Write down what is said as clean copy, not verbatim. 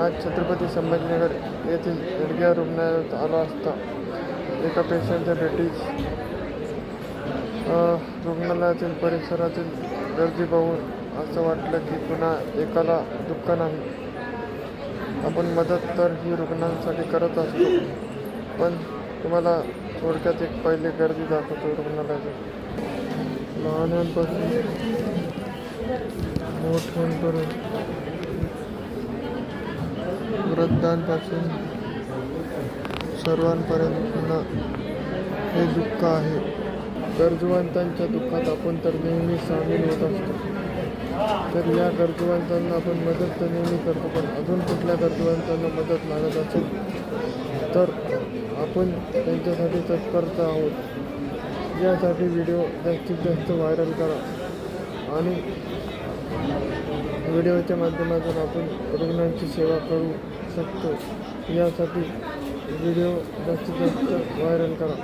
आज छत्रपती संभाजीनगर येथील हेडगेवार रुग्णालयात आलो असता एका पेशंटच्या भेटीस रुग्णालयातील परिसरातील गर्दी पाहून असं वाटलं की पुन्हा एकाला दुःख नाही. आपण मदत तर ही रुग्णांसाठी करत असतो, पण तुम्हाला थोडक्यात एक पहिले गर्दी दाखवतो रुग्णालयाची. लहानांपासून मोठ्यांपर्यंत, वृद्धांपासून सर्वांपर्यंत पुन्हा हे दुःख आहे. गरजूवंतांच्या दुःखात आपण तर नेहमी सामील होत असतो. तर या गरजूवंतांना आपण मदत तर नेहमी करतो, पण अजून कुठल्या गरजूवंतांना मदत लागत असेल तर आपण त्यांच्यासाठी तत्पर आहोत. यासाठी व्हिडिओ जास्तीत जास्त व्हायरल करा आणि व्हिडिओच्या माध्यमातून आपण रुग्णांची सेवा करू शकतो. यासाठी व्हिडिओ जास्तीत जास्त व्हायरल करा.